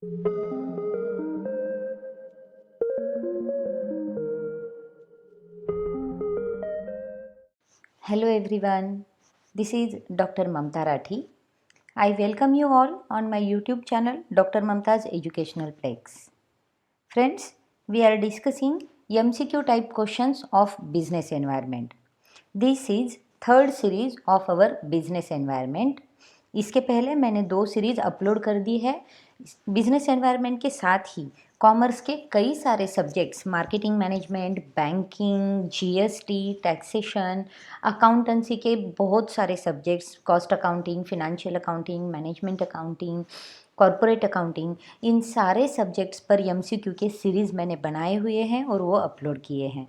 Hello everyone, this is Dr. Mamta Rathi. I welcome you all on my YouTube channel Dr. Mamta's Educational Plex. Friends, we are discussing MCQ type questions of business environment. This is third series of our business environment. इसके पहले मैंने 2 series upload कर दी है। Business environment के साथ ही commerce के कई सारे subjects marketing management, banking, GST, taxation, accountancy के बहुत सारे subjects, cost accounting, financial accounting, management accounting, corporate accounting, इन सारे सब्जेक्ट्स पर एमसीक्यू के सीरीज़ मैंने बनाए हुए हैं और वो अपलोड किए हैं।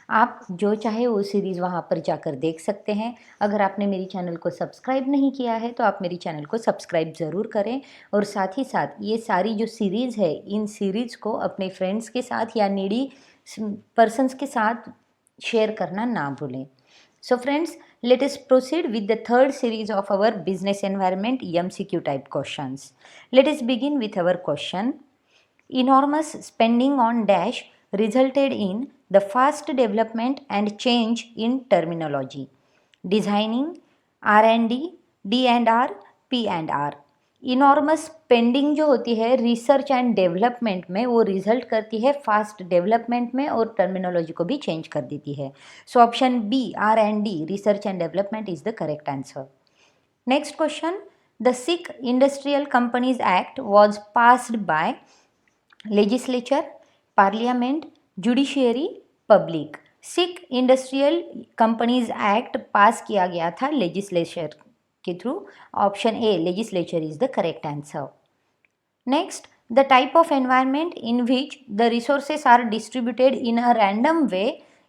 आप जो चाहे वो सीरीज़ वहाँ पर जाकर देख सकते हैं। अगर आपने मेरी चैनल को सब्सक्राइब नहीं किया है तो आप मेरी चैनल को सब्सक्राइब ज़रूर करें और साथ ही साथ ये सारी जो सीरीज़ है इन सीरीज़ को अपने फ्रेंड्स के साथ या नीडी पर्सन्स के साथ शेयर करना ना भूलें। So friends, let us proceed with the third series of our business environment MCQ type questions. Let us begin with our question. Enormous spending on dash resulted in the fast development and change in terminology. Designing, R&D, D&R, P&R. Enormous spending जो होती है research and development में वो result करती है fast development में और terminology को भी चेंज कर देती है। So option B R&D research and development is the correct answer. Next question, the sick industrial companies act was passed by legislature, parliament, judiciary, public. Sick industrial companies act pass किया गया था legislature के through. Option A legislature is the correct answer. Next, the type of environment in which the resources are distributed in a random way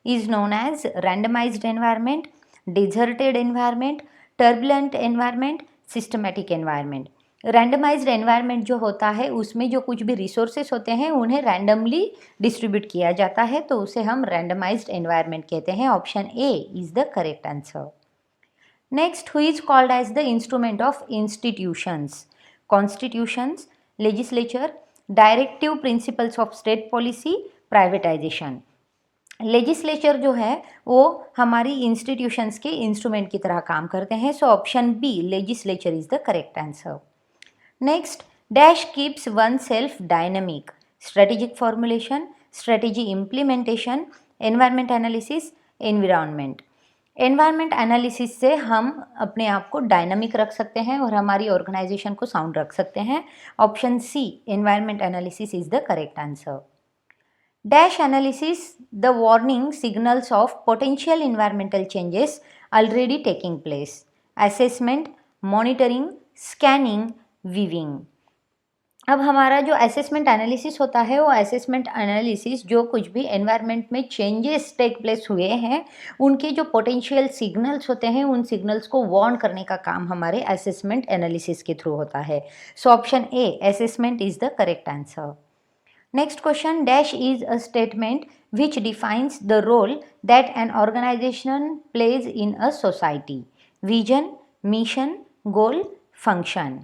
is known as randomised environment, deserted environment, turbulent environment, systematic environment. Randomised environment जो होता है उसमें जो कुछ भी resources होते हैं उन्हें रैंडमली डिस्ट्रीब्यूट किया जाता है तो उसे हम रैंडमाइज्ड एनवायरनमेंट कहते हैं। Option A is the correct answer. Next, who is called as the instrument of institutions? Constitutions, legislature, directive principles of state policy, privatisation. Legislature जो है वो हमारी इंस्टीट्यूशंस के इंस्ट्रूमेंट की तरह काम करते हैं। So option B legislature is the correct answer. Next, dash keeps one self dynamic? Strategic formulation, strategy implementation, environment analysis, environment. Environment analysis से हम अपने आप को डायनामिक रख सकते हैं और हमारी ऑर्गेनाइजेशन को साउंड रख सकते हैं। Option C environment analysis is the correct answer. Dash analysis the warning signals of potential environmental changes already taking place? Assessment, monitoring, scanning, weaving. अब हमारा जो असेसमेंट एनालिसिस होता है वो असेसमेंट एनालिसिस जो कुछ भी एनवायरनमेंट में चेंजेस टेक प्लेस हुए हैं उनके जो पोटेंशियल सिग्नल्स होते हैं उन सिग्नल्स को वार्न करने का काम हमारे असेसमेंट एनालिसिस के थ्रू होता है। So option A assessment is the correct answer. Next question, dash is a statement which defines the role that an organisation plays in a society? Vision, mission, goal, function.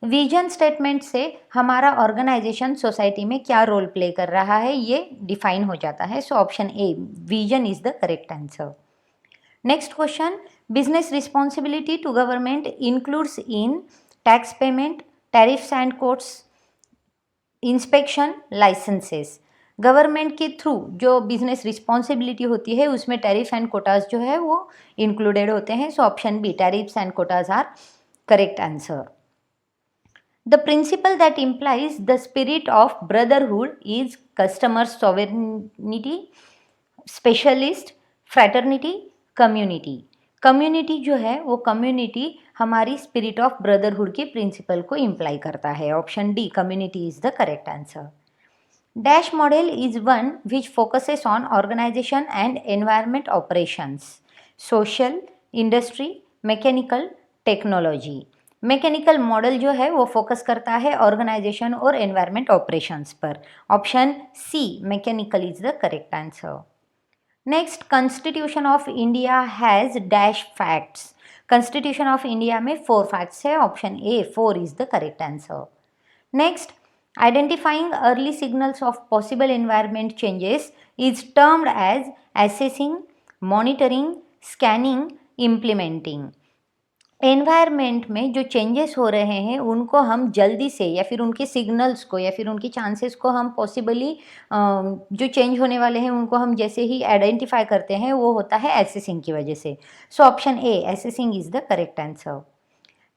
Vision statement से हमारा organisation society में क्या role play कर रहा है ये define हो जाता है। So option A vision is the correct answer. Next question, business responsibility to government includes in tax payment, tariffs and quotas, inspection, licences. Government के थ्रू जो बिजनेस रिस्पॉन्सिबिलिटी होती है उसमें टैरिफ एंड कोटास जो है वो इंक्लूडेड होते हैं। So option B tariffs and quotas are correct answer. The principle that implies the spirit of brotherhood is customer sovereignty, specialist, fraternity, community. Community जो है वो कम्युनिटी हमारी स्पिरिट ऑफ ब्रदरहुड के प्रिंसिपल को इम्प्लाई करता है। Option D community is the correct answer. Dash model is one which focuses on organisation and environment operations? Social, industry, mechanical, technology. Mechanical model जो है वो फोकस करता है ऑर्गेनाइजेशन और एनवायरमेंट ऑपरेशंस पर। Option C mechanical is the correct answer. Next, constitution of India has dash facts? Constitution of India में 4 facts है। Option A 4 is the correct answer. Next, Identifying early signals of possible environment changes is termed as assessing, monitoring, scanning, implementing. Environment में जो changes हो रहे हैं उनको हम जल्दी से या फिर उनके सिग्नल्स को या फिर उनकी चांसेस को हम पॉसिबली जो चेंज होने वाले हैं उनको हम जैसे ही आइडेंटिफाई करते हैं वो होता है एसेसिंग की वजह से. सो option A assessing is the correct answer.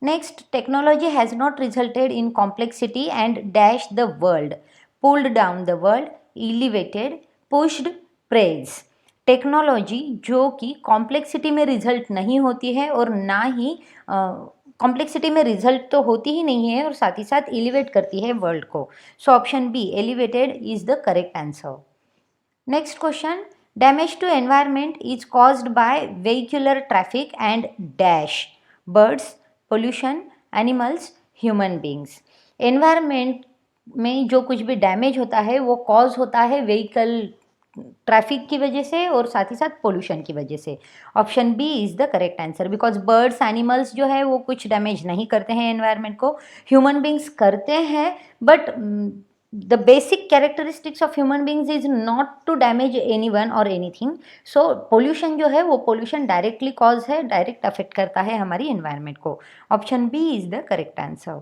Next, technology has not resulted in complexity and dashed the world, pulled down the world, elevated, pushed, praise. Technology जो कि कॉम्प्लेक्सिटी में रिजल्ट नहीं होती है और ना ही कॉम्प्लेक्सिटी में रिजल्ट तो होती ही नहीं है और साथ ही साथ एलिवेट करती है वर्ल्ड को. So option B elevated is the correct answer. Next question, damage to environment is caused by vehicular traffic and dash birds, pollution, animals, human beings. Environment में जो कुछ भी डैमेज होता है वो कॉज होता है व्हीकल ट्रैफिक की वजह से और साथ ही साथ पोल्यूशन की वजह से. Option B is the correct answer because birds animals जो है वो कुछ डैमेज नहीं करते हैं एनवायरनमेंट को. ह्यूमन बींग्स करते हैं but the basic characteristics of human beings is not to damage anyone or anything. so pollution जो है वो pollution directly cause है, direct affect करता है हमारी environment को. option B is the correct answer.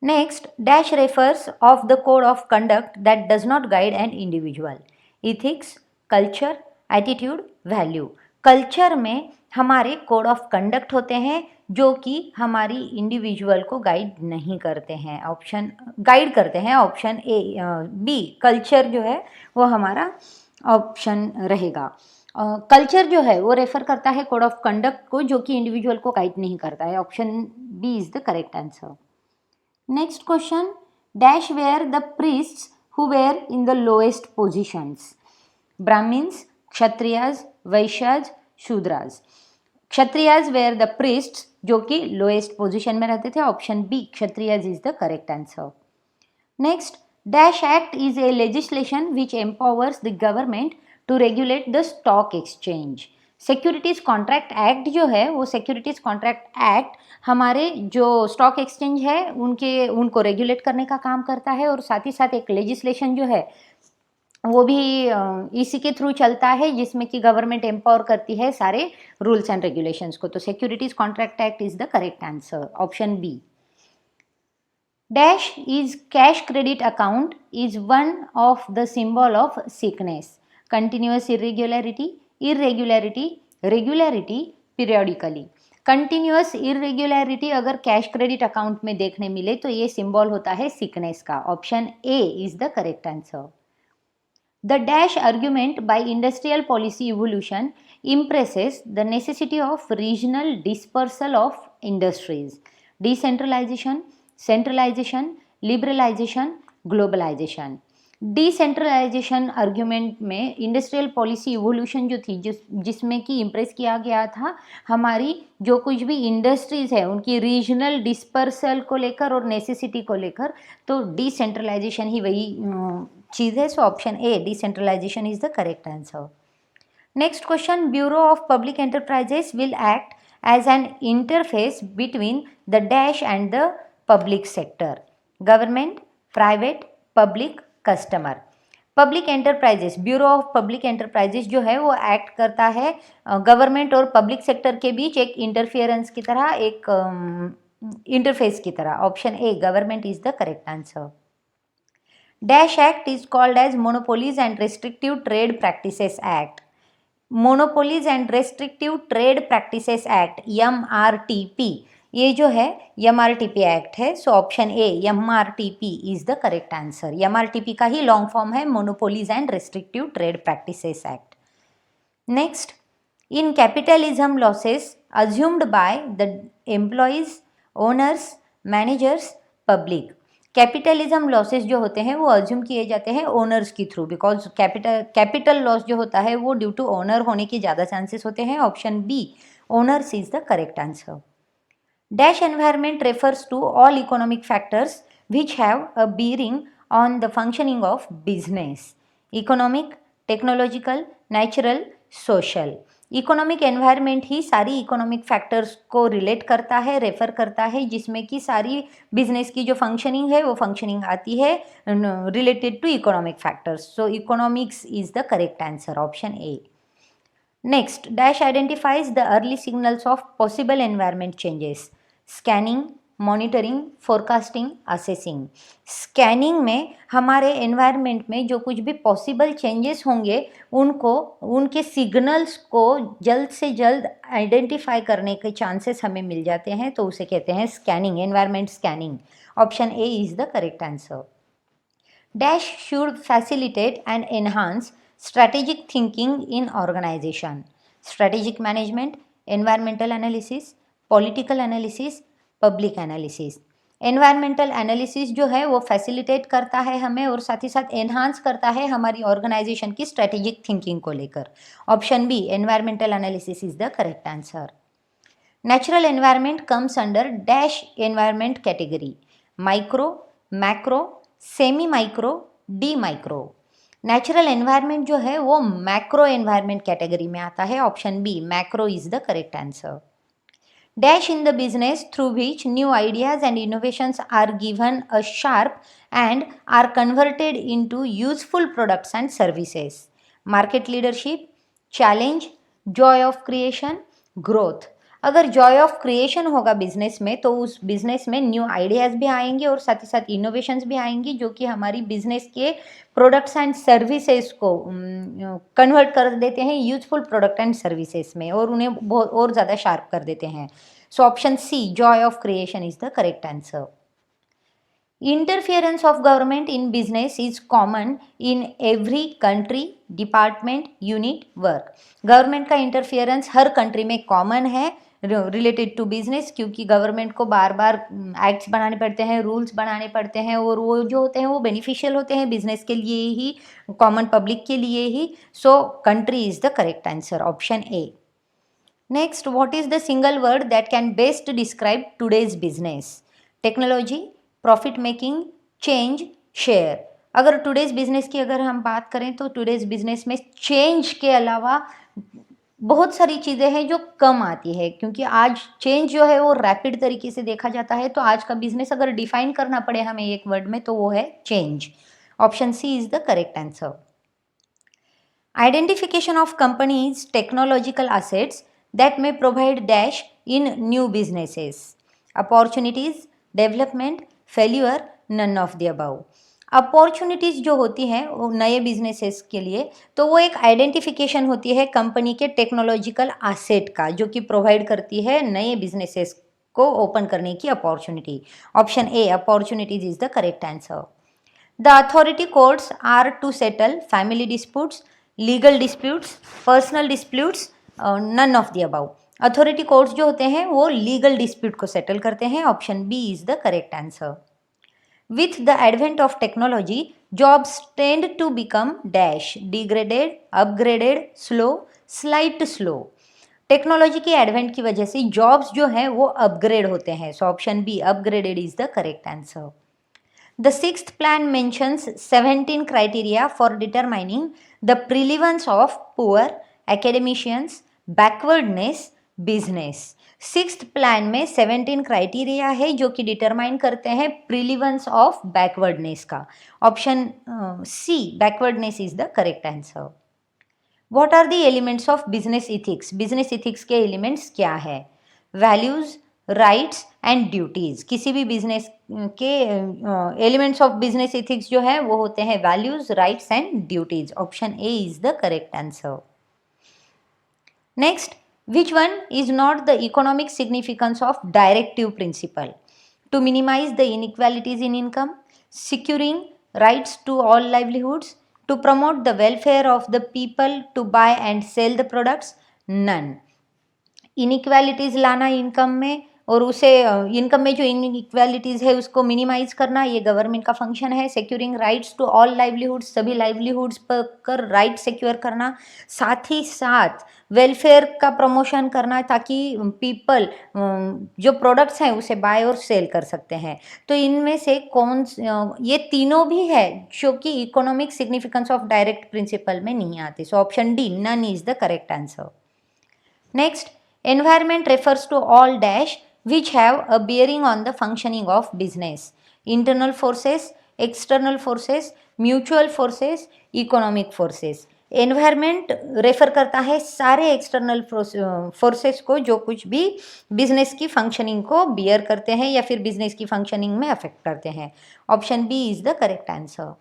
Next, dash refers of the code of conduct that does not guide an individual. ethics, culture, attitude, value. Culture में हमारे code of conduct होते हैं जो कि हमारी इंडिविजुअल को गाइड नहीं करते हैं. ऑप्शन गाइड करते हैं ऑप्शन ए बी कल्चर जो है वो हमारा ऑप्शन रहेगा. कल्चर जो है वो रेफर करता है कोड ऑफ कंडक्ट को जो कि इंडिविजुअल को गाइड नहीं करता है. Option B is the correct answer. Next question, dash were the priests who were in the lowest positions. Brahmins, Kshatriyas, Vaishyas, Shudras. Kshatriyas were the priests जो कि लोएस्ट पोजीशन में रहते थे. Option B Kshatriyas is the correct answer. Next, dash act is a legislation which empowers the government to regulate the stock exchange. Securities contract act जो है वो securities contract act हमारे जो स्टॉक एक्सचेंज है उनको रेगुलेट करने का काम करता है और साथ ही साथ एक लेजिस्लेशन जो है वो भी इसी के थ्रू चलता है जिसमें कि गवर्नमेंट एम्पावर करती है सारे रूल्स एंड रेगुलेशंस को. तो securities contract act is the correct answer. Option B. Dash is cash credit account is one of the symbol of sickness. Continuous irregularity, irregularity, regularity, periodically. Continuous irregularity अगर cash credit account में देखने मिले तो ये symbol होता है sickness का. Option A is the correct answer. The dash argument by industrial policy evolution impresses the necessity of regional dispersal of industries. Decentralization, centralization, liberalization, globalization. Decentralisation argument में industrial policy evolution जो थी जिसमें कि impress किया गया था हमारी जो कुछ भी इंडस्ट्रीज़ है उनकी रीजनल डिस्पर्सल को लेकर और नेसेसिटी को लेकर. तो डिसेंट्रलाइजेशन ही वही चीज़ है. So option A decentralisation is the correct answer. Next question, bureau of public enterprises will act as an interface between the dash and the public sector. Government, private, public, customer. Public enterprises, bureau of public enterprises जो है वो act करता है government और public sector के बीच एक interference की तरह, एक इंटरफेस की तरह. Option A government is the correct answer. Dash act is called as monopolies and restrictive trade practices act. Monopolies and restrictive trade practices act MRTP ये जो है MRTP एक्ट है. So option A MRTP is the correct answer. MRTP का ही long form है monopolies and restrictive trade practices act. Next, in capitalism losses assumed by the employees, owners, managers, public. Capitalism losses जो होते हैं वो assume किए जाते हैं ओनर्स के थ्रू बिकॉज कैपिटल लॉस जो होता है वो ड्यू टू ओनर होने के ज़्यादा चांसेस होते हैं. Option B owners is the correct answer. Dash environment refers to all economic factors which have a bearing on the functioning of business. Economic, technological, natural, social. Economic environment ही सारी economic factors को relate करता है, refer करता है, जिसमें कि सारी बिजनेस की जो फंक्शनिंग है वो फंक्शनिंग आती है related to economic factors. So economics is the correct answer, option A. Next, dash identifies the early signals of possible environment changes. Scanning, monitoring, forecasting, assessing. Scanning में हमारे एनवायरनमेंट में जो कुछ भी पॉसिबल चेंजेस होंगे उनको, उनके सिग्नल्स को जल्द से जल्द आइडेंटिफाई करने के चांसेस हमें मिल जाते हैं, तो उसे कहते हैं scanning, environment scanning. Option A is the correct answer. Dash should facilitate and enhance strategic thinking in organization. Strategic management, environmental analysis, political analysis, public analysis. Environmental analysis जो है वो फैसिलिटेट करता है हमें और साथ ही साथ एनहांस करता है हमारी ऑर्गेनाइजेशन की स्ट्रेटेजिक थिंकिंग को लेकर. Option B, environmental analysis is the correct answer. Natural environment comes under dash environment category. Micro, macro, semi micro, D micro. Natural environment जो है वो मैक्रो एनवायरनमेंट कैटेगरी में आता है. Option B, macro is the correct answer. Dash in the business through which new ideas and innovations are given a sharp and are converted into useful products and services. Market leadership, challenge, joy of creation, growth. अगर Joy of creation होगा business में तो उस business में new ideas भी आएंगे और साथ ही साथ इनोवेशंस भी आएंगी जो कि हमारी बिजनेस के प्रोडक्ट्स एंड सर्विसेज को कन्वर्ट कर देते हैं यूजफुल प्रोडक्ट एंड सर्विसेज में और उन्हें बहुत और ज़्यादा शार्प कर देते हैं. So option C, joy of creation is the correct answer. Interference of government in business is common in every country, department, unit, work. Government का इंटरफियरेंस हर कंट्री में कॉमन है रिलेटेड टू बिजनेस, क्योंकि government को बार बार acts बनाने पड़ते हैं, rules बनाने पड़ते हैं और वो जो होते हैं वो बेनिफिशियल होते हैं बिजनेस के लिए ही, कॉमन पब्लिक के लिए ही. So country is the correct answer, option A. Next, what is the single word that can best describe today's business. Technology, profit making, change, share. अगर टुडेज बिजनेस की अगर हम बात करें तो टुडेज बिजनेस में चेंज के अलावा बहुत सारी चीज़ें हैं जो कम आती है, क्योंकि आज चेंज जो है वो रैपिड तरीके से देखा जाता है. तो आज का बिजनेस अगर डिफाइन करना पड़े हमें एक वर्ड में तो वो है change. Option C is the correct answer. Identification of companies technological assets that may provide dash in new businesses. Opportunities, development, failure, none of the above. Opportunities जो होती हैं वो नए बिजनेसेस के लिए, तो वो एक आइडेंटिफिकेशन होती है कंपनी के टेक्नोलॉजिकल एसेट का जो कि प्रोवाइड करती है नए बिजनेसेस को ओपन करने की opportunity. Option A, opportunities is the correct answer. The authority courts are to settle family disputes, legal disputes, personal disputes, none of the above. Authority courts जो होते हैं वो लीगल डिस्प्यूट को सेटल करते हैं. Option B is the correct answer. With the advent of technology, jobs tend to become dash, degraded, upgraded, slow, slight slow. Technology के advent की वजह से जॉब्स जो हैं वो अपग्रेड होते हैं. So option B, upgraded is the correct answer. The sixth plan mentions 17 criteria for determining the prevalence of poor, academicians, backwardness, business. Sixth plan में 17 क्राइटेरिया है जो कि डिटरमाइन करते हैं प्रिलीवेंस ऑफ बैकवर्डनेस का. Option C, backwardness is the correct answer. What are the elements of business ethics. Business ethics के elements क्या है. Values, rights and duties. किसी भी बिजनेस के एलिमेंट्स ऑफ बिजनेस इथिक्स जो है वो होते हैं values, rights and duties. Option A is the correct answer. Next, which one is not the economic significance of directive principle? To minimize the inequalities in income, securing rights to all livelihoods, to promote the welfare of the people to buy and sell the products, none. Inequalities लाना income में और उसे income में जो inequalities है उसको minimise करना ये गवर्नमेंट का फंक्शन है. Securing rights to all livelihoods, सभी लाइवलीहुड्स पर राइट सिक्योर करना, साथ ही साथ वेलफेयर का प्रमोशन करना ताकि पीपल जो प्रोडक्ट्स हैं उसे बाय और सेल कर सकते हैं. तो इनमें से कौन ये तीनों भी है जो कि economic significance of direct principle में नहीं आते. So option D, none is the correct answer. Next, environment refers to all dash which have a bearing on the functioning of business. Internal forces, external forces, mutual forces, economic forces. Environment refer करता है सारे external forces को जो कुछ भी business की functioning को beer करते हैं या फिर बिजनेस की फंक्शनिंग में अफेक्ट करते हैं. Option B is the correct answer.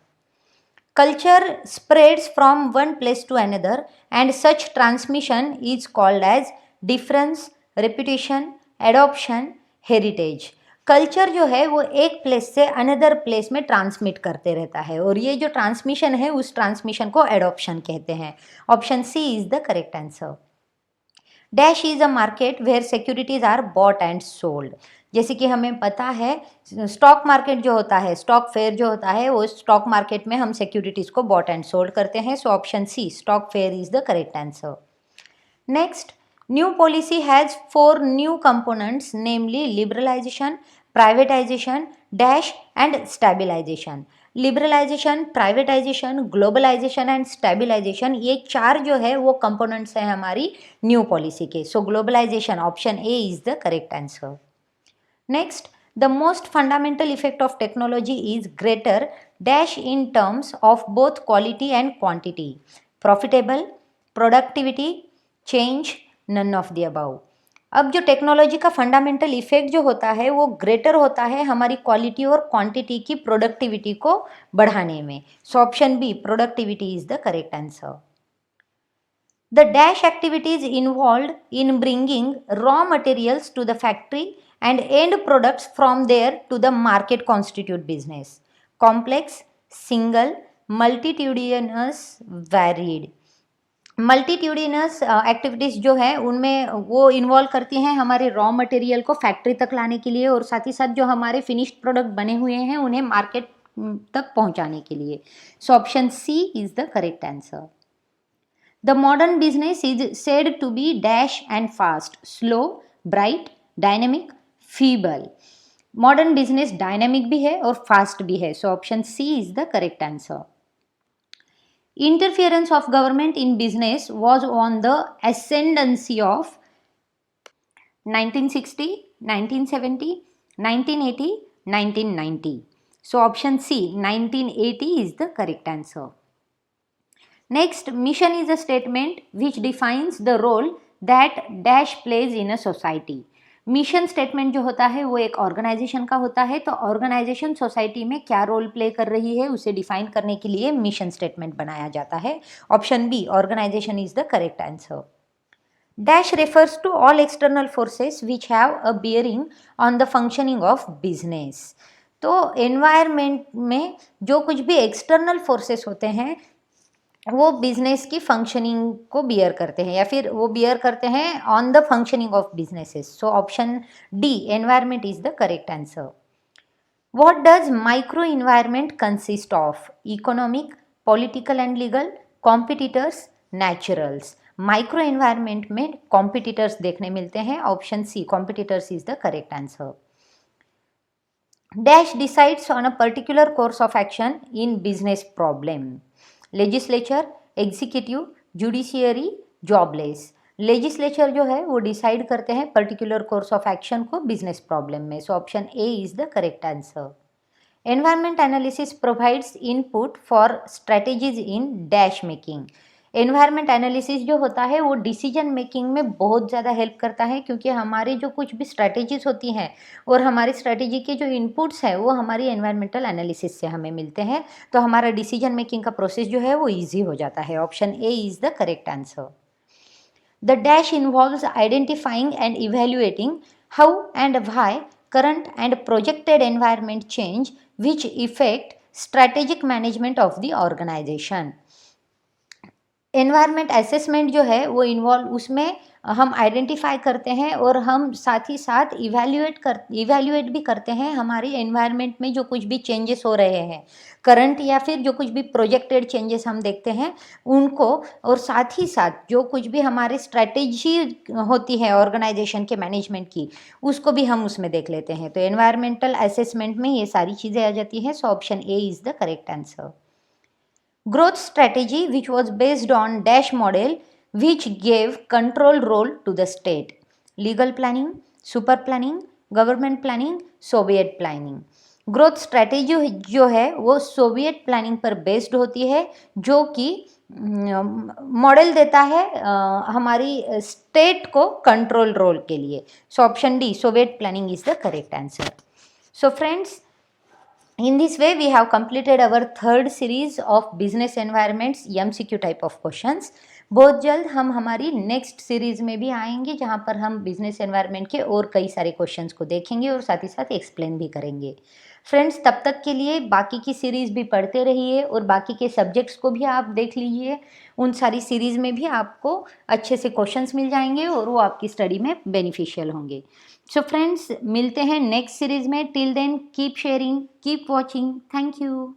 Culture spreads from one place to another and such transmission is called as difference, reputation, adoption, heritage. Culture जो है वो एक प्लेस से अनदर प्लेस में ट्रांसमिट करते रहता है और ये जो ट्रांसमिशन है उस ट्रांसमिशन को एडॉप्शन कहते हैं. Option C is the correct answer. Dash is a market where securities are bought and sold. जैसे कि हमें पता है स्टॉक मार्केट जो होता है, स्टॉक फेयर जो होता है, वो स्टॉक मार्केट में हम सिक्योरिटीज़ को बॉट एंड सोल्ड करते हैं. So option C stock fair is the correct answer. Next, new policy has 4 new components namely liberalisation, privatisation, dash and stabilisation. Liberalisation, privatisation, globalisation and stabilisation, ये 4 जो है वो components हैं हमारी new policy के. So globalisation option A is the correct answer. Next, the most fundamental effect of technology is greater dash in terms of both quality and quantity. Profitable, productivity, change, none of the above. अब जो technology का fundamental effect जो होता है वो greater होता है हमारी क्वालिटी और क्वांटिटी की प्रोडक्टिविटी को बढ़ाने में. So option B productivity is the correct answer. The dash activities involved in bringing raw materials to the factory and end products from there to the market constitute business. Complex, single, multitudinous, varied. Multitudinous activities जो है उनमें वो involve करती हैं हमारे raw material को factory तक लाने के लिए और साथ ही साथ जो हमारे फिनिश्ड प्रोडक्ट बने हुए हैं उन्हें मार्केट तक पहुंचाने के लिए. So option C is the correct answer. The modern business is said to be dash and fast, slow, bright, dynamic, feeble. Modern business dynamic भी है और fast भी है. So option C is the correct answer. Interference of government in business was on the ascendancy of 1960, 1970, 1980, 1990. So option C 1980 is the correct answer. Next, mission is a statement which defines the role that dash plays in a society. Mission statement जो होता है वो एक organisation का होता है, तो organisation society में क्या रोल प्ले कर रही है उसे डिफाइन करने के लिए मिशन स्टेटमेंट बनाया जाता है. Option B organisation is the correct answer. Dash refers to all external forces which have a bearing on the functioning of business. तो एनवायरमेंट में जो कुछ भी एक्सटर्नल फोर्सेस होते हैं वो बिजनेस की फंक्शनिंग को बियर करते हैं या फिर वो बियर करते हैं on the functioning of businesses. So option D environment is the correct answer. What does micro environment consist of? Economic, political and legal, competitors, naturals. Micro environment में कॉम्पिटिटर्स देखने मिलते हैं. Option C competitors is the correct answer. Dash decides on a particular course of action in business problem. Legislature, executive, judiciary, jobless. Legislature जो है वो decide करते हैं particular course of action को बिजनेस प्रॉब्लम में. So option A is the correct answer. Environment analysis provides input for strategies in dash making. Environment analysis जो होता है वो डिसीजन मेकिंग में बहुत ज़्यादा हेल्प करता है क्योंकि हमारी जो कुछ भी स्ट्रैटेजीज होती हैं और हमारी स्ट्रैटेजी के जो इनपुट्स हैं वो हमारी एनवायरमेंटल एनालिसिस से हमें मिलते हैं, तो हमारा डिसीजन मेकिंग का प्रोसेस जो है वो ईजी हो जाता है. Option A is the correct answer. The dash involves identifying and evaluating how and why current and projected environment change which effect strategic management of the organisation. Environment assessment जो है वो involve उसमें हम identify करते हैं और हम साथ ही साथ इवैल्यूएट भी करते हैं हमारी एनवायरनमेंट में जो कुछ भी चेंजेस हो रहे हैं करंट या फिर जो कुछ भी प्रोजेक्टेड चेंजेस हम देखते हैं उनको, और साथ ही साथ जो कुछ भी हमारी स्ट्रैटेजी होती है ऑर्गेनाइजेशन के मैनेजमेंट की उसको भी हम उसमें देख लेते हैं. तो एनवायरमेंटल असेसमेंट में ये सारी चीज़ें आ जाती हैं. So option A is the correct answer. Growth strategy which was based on dash model which gave control role to the state. Legal planning, super planning, government planning, Soviet planning. Growth strategy जो है वो Soviet planning पर based होती है, जो कि model देता है हमारी स्टेट को कंट्रोल रोल के लिए. So option D, Soviet planning is the correct answer. So friends, in this way we have completed our third series of business environments MCQ type of questions. बहुत जल्द हम हमारी नेक्स्ट सीरीज में भी आएंगे, जहाँ पर हम बिजनेस एनवायरनमेंट के और कई सारे क्वेश्चंस को देखेंगे और साथ ही साथ एक्सप्लेन भी करेंगे. फ्रेंड्स, तब तक के लिए बाकी की सीरीज़ भी पढ़ते रहिए और बाकी के सब्जेक्ट्स को भी आप देख लीजिए. उन सारी सीरीज़ में भी आपको अच्छे से क्वेश्चंस मिल जाएंगे और वो आपकी स्टडी में बेनिफिशियल होंगे. सो फ्रेंड्स, मिलते हैं नेक्स्ट सीरीज़ में. Till then keep sharing, keep watching. Thank you.